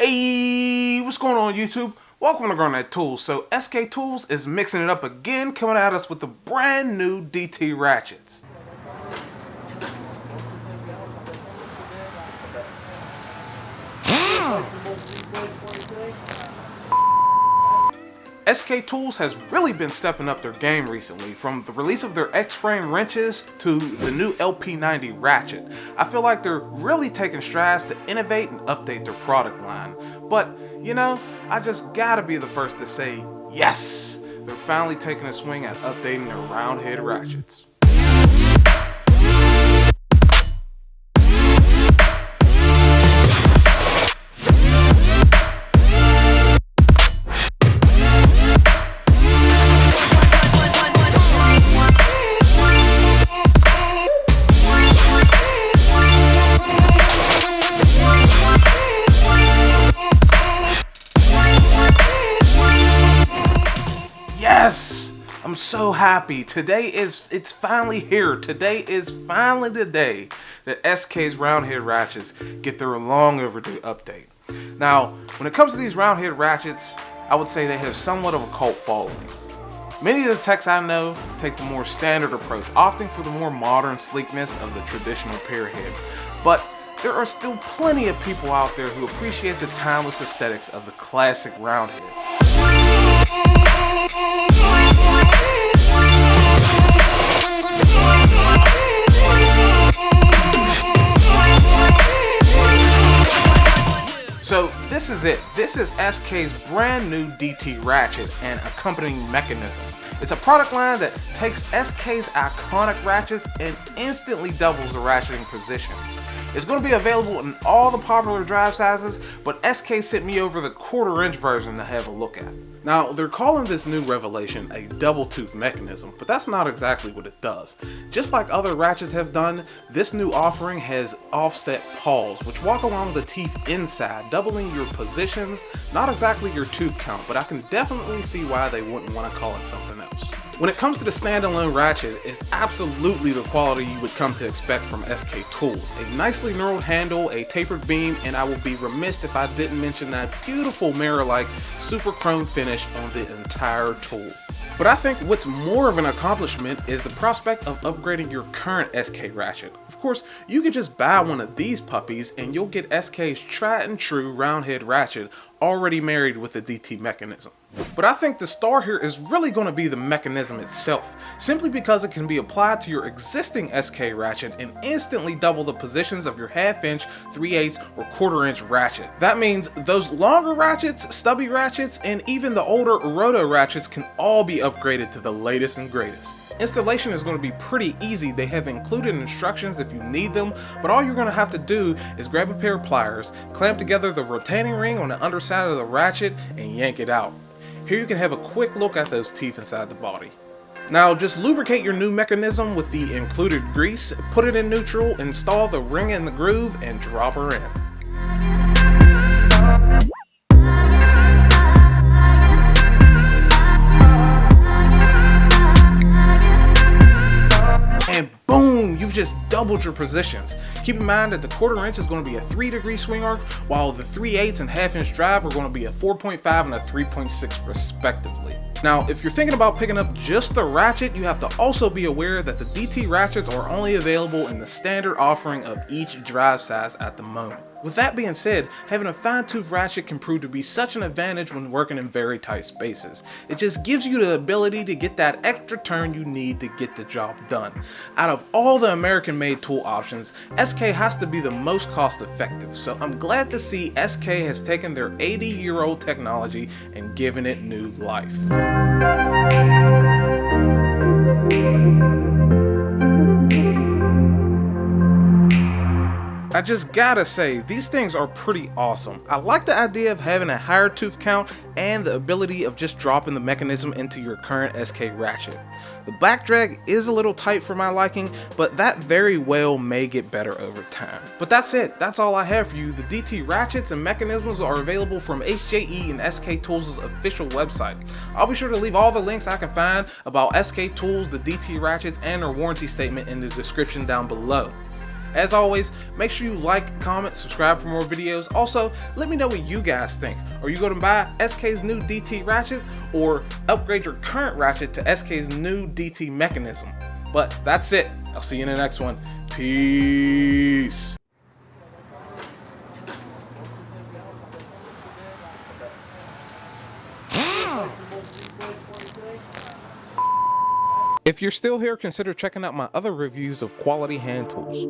Hey, what's going on YouTube? Welcome to Garnett-Tools. So SK-Tools is mixing it up again, coming at us with the brand new DT Ratchets. SK-Tools has really been stepping up their game recently, from the release of their X-frame wrenches to the new LP90 Ratchet. I feel like they're really taking strides to innovate and update their product line. But, you know, I just gotta be the first to say, yes! They're finally taking a swing at updating their round head ratchets. Yes! I'm so happy. It's finally here. Today is finally the day that SK's round head ratchets get their long overdue update. Now, when it comes to these round head ratchets, I would say they have somewhat of a cult following. Many of the techs I know take the more standard approach, opting for the more modern sleekness of the traditional pier head. But there are still plenty of people out there who appreciate the timeless aesthetics of the classic round head. So this is it. This is SK's brand new DT Ratchet and accompanying mechanism. It's a product line that takes SK's iconic ratchets and instantly doubles the ratcheting positions. It's going to be available in all the popular drive sizes, but SK sent me over the 1/4 inch version to have a look at. Now, they're calling this new revelation a double tooth mechanism, but that's not exactly what it does. Just like other ratchets have done, this new offering has offset paws, which walk along the teeth inside, doubling your positions, not exactly your tooth count, but I can definitely see why they wouldn't want to call it something else. When it comes to the standalone ratchet, it's absolutely the quality you would come to expect from SK-Tools. A nicely knurled handle, a tapered beam, and I would be remiss if I didn't mention that beautiful mirror-like super chrome finish on the entire tool. But I think what's more of an accomplishment is the prospect of upgrading your current SK ratchet. Of course, you could just buy one of these puppies and you'll get SK's tried and true round head ratchet already married with the DT mechanism. But I think the star here is really going to be the mechanism itself, simply because it can be applied to your existing SK ratchet and instantly double the positions of your 1/2 inch, 3/8 or 1/4 inch ratchet. That means those longer ratchets, stubby ratchets, and even the older roto ratchets can all be upgraded to the latest and greatest. Installation is going to be pretty easy. They have included instructions if you need them, but all you're going to have to do is grab a pair of pliers, clamp together the rotating ring on the underside of the ratchet, and yank it out. Here you can have a quick look at those teeth inside the body. Now just lubricate your new mechanism with the included grease, put it in neutral, install the ring in the groove, and drop her in. And boom, you've just doubled your positions. Keep in mind that the 1/4 inch is going to be a 3-degree swing arc, while the 3/8 and 1/2 inch drive are going to be a 4.5 and a 3.6 respectively. Now, if you're thinking about picking up just the ratchet, you have to also be aware that the DT ratchets are only available in the standard offering of each drive size at the moment. With that being said, having a fine-tooth ratchet can prove to be such an advantage when working in very tight spaces. It just gives you the ability to get that extra turn you need to get the job done. Out of all the American-made tool options, SK has to be the most cost-effective, so I'm glad to see SK has taken their 80-year-old technology and given it new life. I just gotta say, these things are pretty awesome. I like the idea of having a higher tooth count and the ability of just dropping the mechanism into your current SK ratchet. The back drag is a little tight for my liking, but that very well may get better over time. But that's it, that's all I have for you. The DT ratchets and mechanisms are available from HJE and SK-Tools' official website. I'll be sure to leave all the links I can find about SK-Tools, the DT ratchets, and their warranty statement in the description down below. As always, make sure you like, comment, subscribe for more videos. Also, let me know what you guys think. Are you going to buy SK's new DT Ratchet or upgrade your current Ratchet to SK's new DT mechanism? But that's it. I'll see you in the next one. Peace. If you're still here, consider checking out my other reviews of quality hand tools.